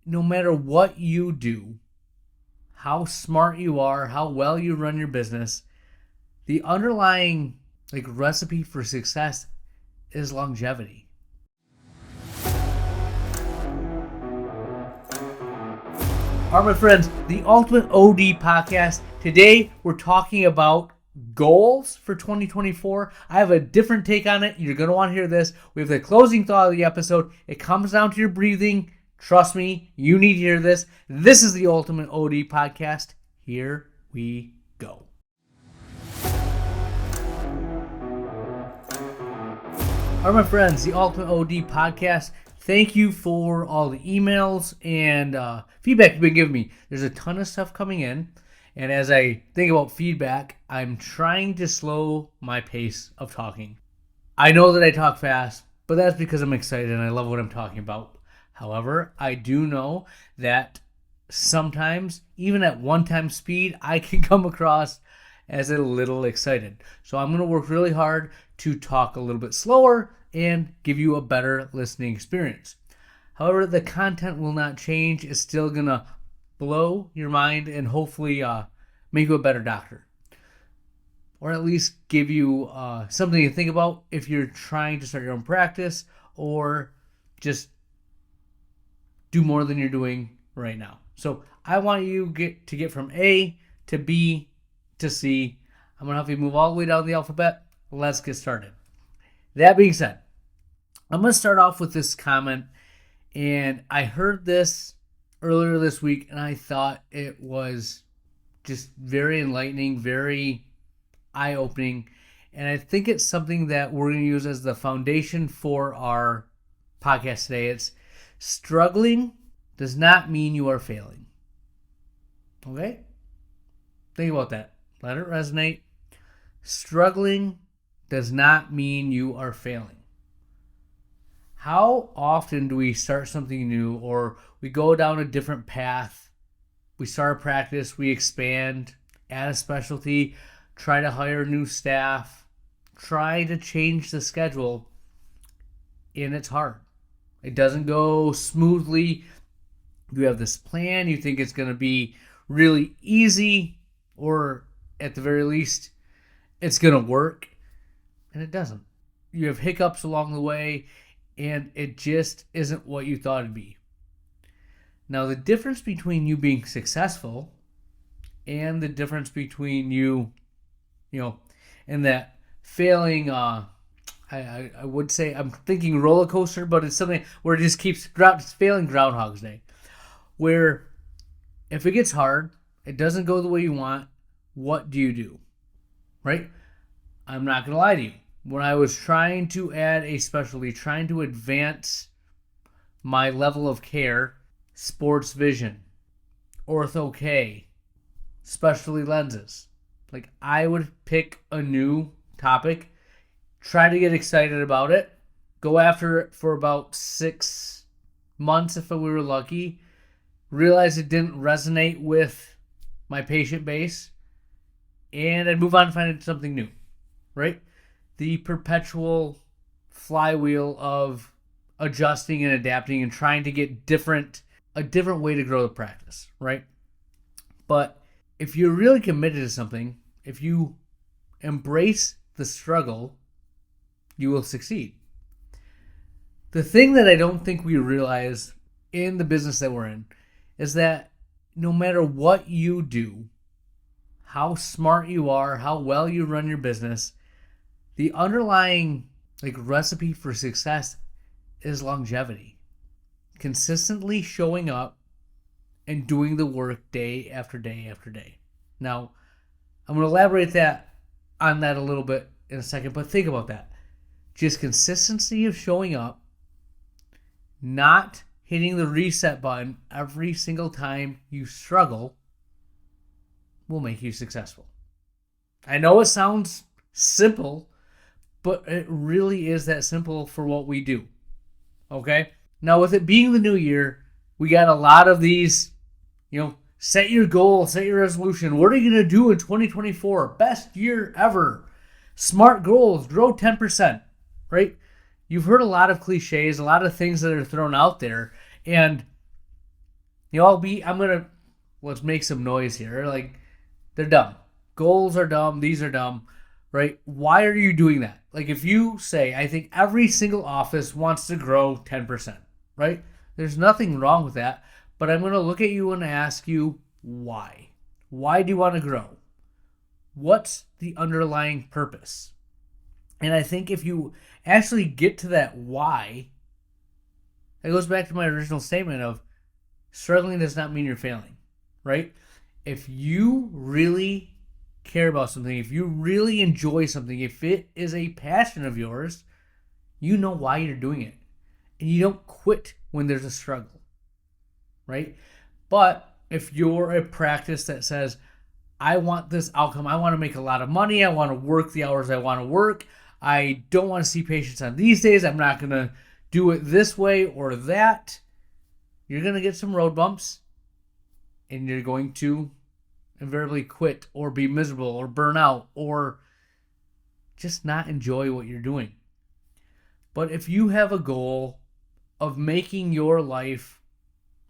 no matter what you do, how smart you are, how well you run your business, the underlying recipe for success is longevity. All right, my friends, the Ultimate OD podcast. Today we're talking about goals for 2024. I have a different take on it. You're going to want to hear this. We have the closing thought of the episode. It comes down to your breathing. Trust me, you need to hear this. This is the Ultimate OD podcast. Here we go. All right, my friends, the Ultimate OD podcast. Thank you for all the emails and feedback you've been giving me. There's a ton of stuff coming in. And as I think about feedback, I'm trying to slow my pace of talking. I know that I talk fast, but that's because I'm excited and I love what I'm talking about. However, I do know that sometimes, even at one-time speed, I can come across as a little excited. So I'm going to work really hard to talk a little bit slower and give you a better listening experience. However, the content will not change. It's still going to blow your mind and hopefully make you a better doctor. Or at least give you something to think about if you're trying to start your own practice or just do more than you're doing right now. So I want you to get from A to B to C. I'm going to help you move all the way down the alphabet. Let's get started. That being said, I'm going to start off with this comment, and I heard this earlier this week, and I thought it was just very enlightening, very eye-opening, and I think it's something that we're going to use as the foundation for our podcast today. It's struggling does not mean you are failing. Okay? Think about that. Let it resonate. Struggling does not mean you are failing. How often do we start something new or we go down a different path? We start a practice, we expand, add a specialty, try to hire new staff, try to change the schedule, and it's hard. It doesn't go smoothly. You have this plan, you think it's going to be really easy, or at the very least, it's going to work, and it doesn't. You have hiccups along the way, and it just isn't what you thought it'd be. Now, the difference between you being successful and the difference between you and that failing, I would say, I'm thinking roller coaster, but it's something where it just keeps failing Groundhog's Day. Where if it gets hard, it doesn't go the way you want, what do? Right? I'm not going to lie to you. When I was trying to add a specialty, trying to advance my level of care, sports vision, ortho K, specialty lenses, I would pick a new topic, try to get excited about it, go after it for about 6 months if we were lucky, realize it didn't resonate with my patient base, and I'd move on to find something new, right? The perpetual flywheel of adjusting and adapting and trying to get a different way to grow the practice, right? But if you're really committed to something, if you embrace the struggle, you will succeed. The thing that I don't think we realize in the business that we're in is that no matter what you do, how smart you are, how well you run your business, the underlying recipe for success is longevity. Consistently showing up and doing the work day after day after day. Now, I'm going to elaborate on that a little bit in a second, but think about that. Just consistency of showing up, not hitting the reset button every single time you struggle, will make you successful. I know it sounds simple, but it really is that simple for what we do. Okay? Now, with it being the new year, we got a lot of these, set your goal, set your resolution. What are you going to do in 2024? Best year ever. Smart goals, grow 10%, right? You've heard a lot of cliches, a lot of things that are thrown out there. And Let's make some noise here. Like, they're dumb. Goals are dumb. These are dumb, right? Why are you doing that? Like, if you say, I think every single office wants to grow 10%, right? There's nothing wrong with that. But I'm going to look at you and ask you why. Why do you want to grow? What's the underlying purpose? And I think if you actually get to that why, it goes back to my original statement of struggling does not mean you're failing, right? If you really care about something, if you really enjoy something, if it is a passion of yours, you know why you're doing it. And you don't quit when there's a struggle, right? But if you're a practice that says, I want this outcome, I want to make a lot of money, I want to work the hours I want to work, I don't want to see patients on these days, I'm not going to do it this way or that, you're going to get some road bumps and you're going to invariably quit or be miserable or burn out or just not enjoy what you're doing. But if you have a goal of making your life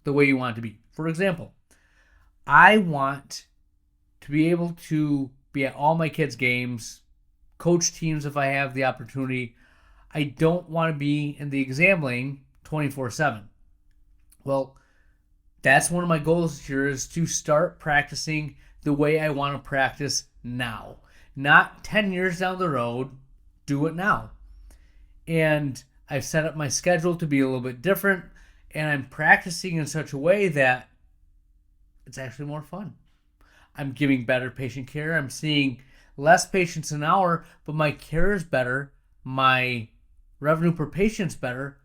the way you want it to be, for example, I want to be able to be at all my kids' games, coach teams if I have the opportunity. I don't want to be in the exam lane 24/7. Well, that's one of my goals this year is to start practicing the way I want to practice now. Not 10 years down the road, do it now. And I've set up my schedule to be a little bit different, and I'm practicing in such a way that it's actually more fun. I'm giving better patient care. I'm seeing less patients an hour, but my care is better. My revenue per patient's better.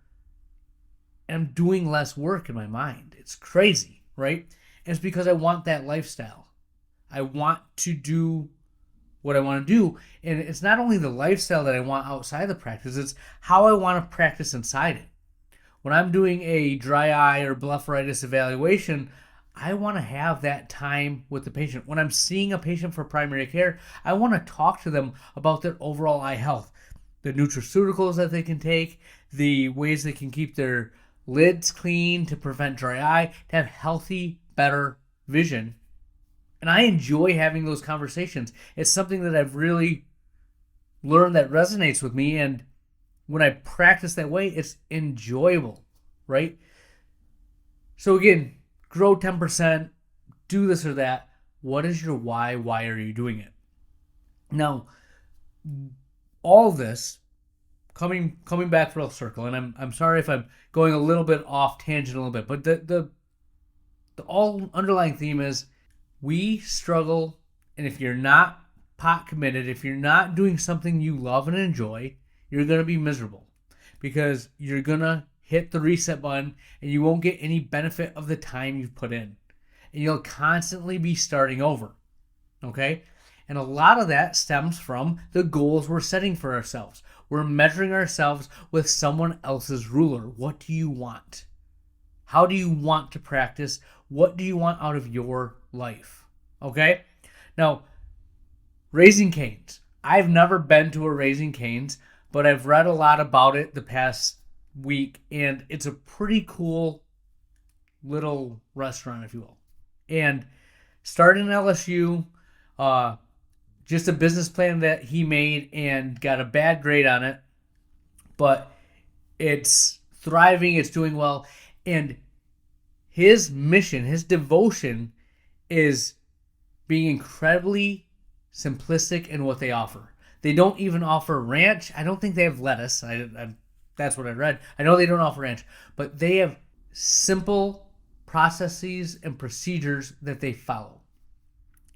And I'm doing less work in my mind. It's crazy, right? And it's because I want that lifestyle. I want to do what I want to do. And it's not only the lifestyle that I want outside the practice, it's how I want to practice inside it. When I'm doing a dry eye or blepharitis evaluation, I want to have that time with the patient. When I'm seeing a patient for primary care, I want to talk to them about their overall eye health, the nutraceuticals that they can take, the ways they can keep their lids clean to prevent dry eye, to have healthy, better vision. And I enjoy having those conversations. It's something that I've really learned that resonates with me. And when I practice that way, it's enjoyable, right? So again, grow 10%, do this or that. What is your why? Why are you doing it? Now, all of this coming back full circle, and I'm sorry if I'm going a little bit off tangent a little bit, but the all underlying theme is we struggle, and if you're not pot committed, if you're not doing something you love and enjoy, you're gonna be miserable because you're gonna hit the reset button and you won't get any benefit of the time you've put in, and you'll constantly be starting over. Okay? And a lot of that stems from the goals we're setting for ourselves. We're measuring ourselves with someone else's ruler. What do you want? How do you want to practice? What do you want out of your life? Okay? Now, Raising Cane's. I've never been to a Raising Cane's, but I've read a lot about it the past week, and it's a pretty cool little restaurant, if you will. And started in LSU, just a business plan that he made and got a bad grade on it, but it's thriving, it's doing well, and his mission, his devotion is being incredibly simplistic in what they offer. They don't even offer ranch. I don't think they have lettuce. That's what I read. I know they don't offer ranch, but they have simple processes and procedures that they follow.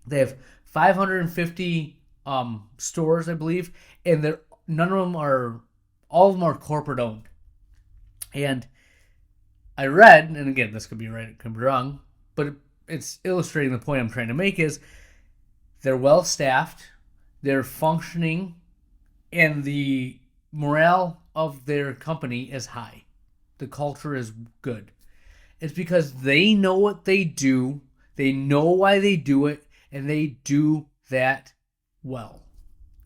They have 550 stores, I believe, and all of them are corporate owned. And I read, and again, this could be right, it could be wrong, but it's illustrating the point I'm trying to make is they're well staffed, they're functioning, and the morale of their company is high. The culture is good. It's because they know what they do, they know why they do it, and they do that well.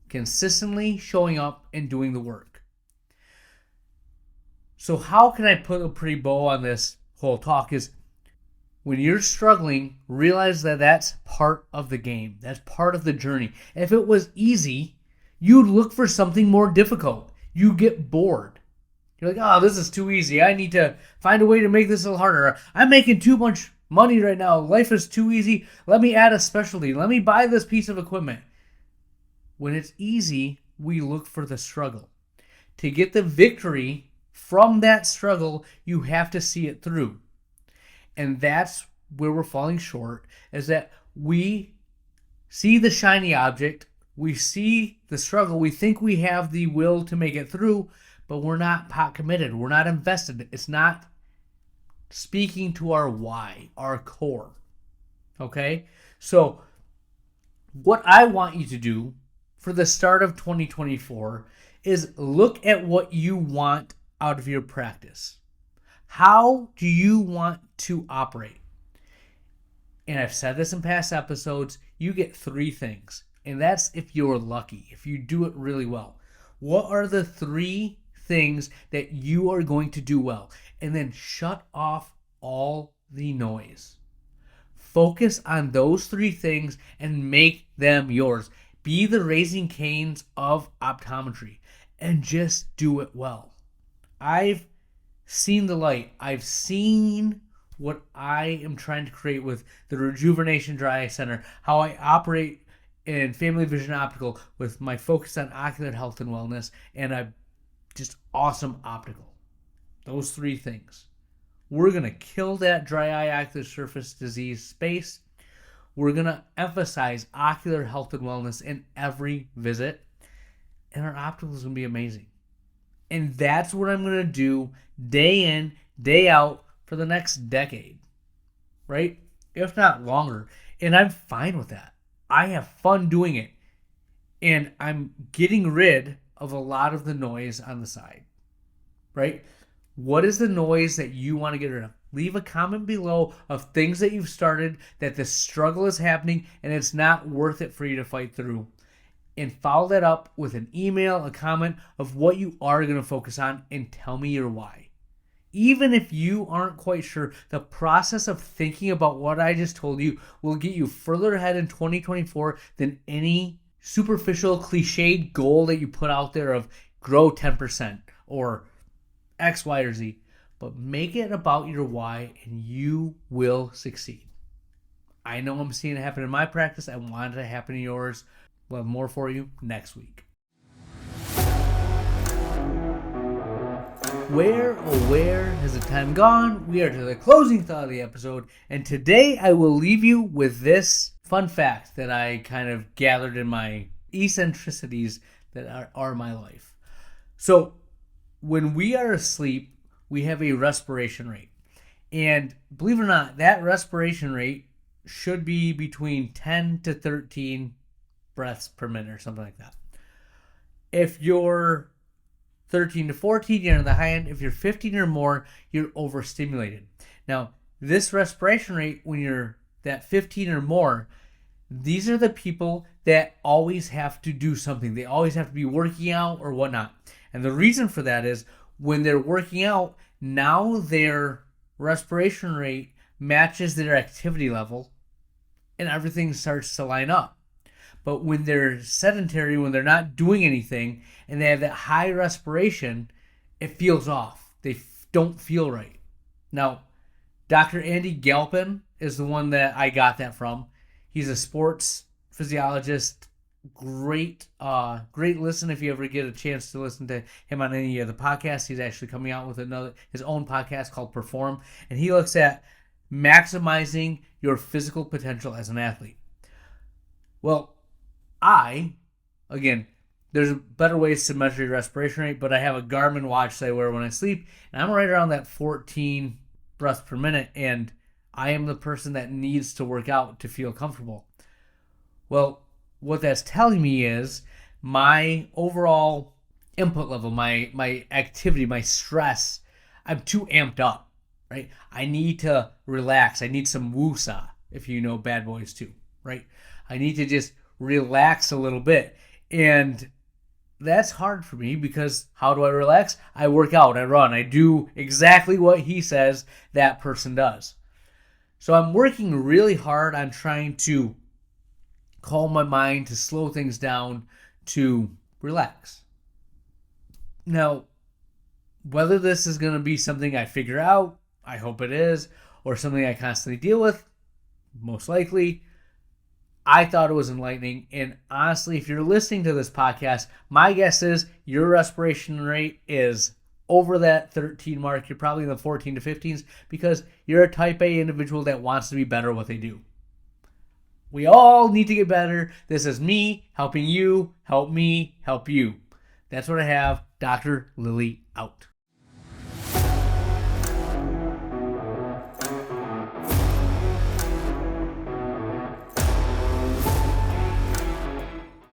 Consistently showing up and doing the work. So how can I put a pretty bow on this whole talk is When you're struggling, realize that that's part of the game. That's part of the journey. If it was easy, you'd look for something more difficult. You get bored. You're like, oh, this is too easy. I need to find a way to make this a little harder. I'm making too much money right now. Life is too easy. Let me add a specialty. Let me buy this piece of equipment. When it's easy, we look for the struggle. To get the victory from that struggle, you have to see it through. And that's where we're falling short, is that we see the shiny object, we see the struggle, we think we have the will to make it through, but we're not pot committed. We're not invested. It's not speaking to our why, our core. Okay? So what I want you to do for the start of 2024 is look at what you want out of your practice. How do you want to operate? And I've said this in past episodes, you get 3 things. And that's if you're lucky, if you do it really well. What are the 3 things that you are going to do well? And then shut off all the noise. Focus on those 3 things and make them yours. Be the Raising Cane's of optometry and just do it well. I've seen the light. I've seen what I am trying to create with the Rejuvenation Dry Eye Center, how I operate in Family Vision Optical with my focus on ocular health and wellness, and I'm just awesome optical. Those 3 things. We're going to kill that dry eye ocular surface disease space. We're going to emphasize ocular health and wellness in every visit, and our optical is going to be amazing. And that's what I'm going to do day in, day out for the next decade, right? If not longer. And I'm fine with that. I have fun doing it. And I'm getting rid of a lot of the noise on the side, right? What is the noise that you want to get rid of? Leave a comment below of things that you've started, that the struggle is happening and it's not worth it for you to fight through. And follow that up with an email, a comment of what you are going to focus on, and tell me your why. Even if you aren't quite sure, the process of thinking about what I just told you will get you further ahead in 2024 than any superficial cliched goal that you put out there of grow 10% or X, Y, or Z. But make it about your why and you will succeed. I know I'm seeing it happen in my practice. I want it to happen in yours. We'll have more for you next week. Where has the time gone? We are to the closing thought of the episode, and today I will leave you with this fun fact that I kind of gathered in my eccentricities that are my life. So, when we are asleep, we have a respiration rate. And believe it or not, that respiration rate should be between 10 to 13 breaths per minute or something like that. If you're 13 to 14, you're on the high end. If you're 15 or more, you're overstimulated. Now, this respiration rate, when you're that 15 or more, these are the people that always have to do something. They always have to be working out or whatnot. And the reason for that is when they're working out, now their respiration rate matches their activity level and everything starts to line up. But when they're sedentary, when they're not doing anything, and they have that high respiration, it feels off. They don't feel right. Now, Dr. Andy Galpin is the one that I got that from. He's a sports physiologist. Great listen if you ever get a chance to listen to him on any of the podcasts. He's actually coming out with his own podcast called Perform, and he looks at maximizing your physical potential as an athlete. Well, there's better ways to measure your respiration rate, but I have a Garmin watch that I wear when I sleep, and I'm right around that 14 breaths per minute, and I am the person that needs to work out to feel comfortable. Well, what that's telling me is my overall input level, my activity, my stress, I'm too amped up, right? I need to relax. I need some woosah, if you know Bad Boys 2, right? I need to just relax a little bit. And that's hard for me because how do I relax? I work out, I run, I do exactly what he says that person does. So I'm working really hard on trying to calm my mind, to slow things down, to relax. Now, whether this is going to be something I figure out, I hope it is, or something I constantly deal with, most likely, I thought it was enlightening. And honestly, if you're listening to this podcast, my guess is your respiration rate is over that 13 mark. You're probably in the 14 to 15s because you're a type A individual that wants to be better at what they do. We all need to get better. This is me helping you, help me, help you. That's what I have. Dr. Lily out.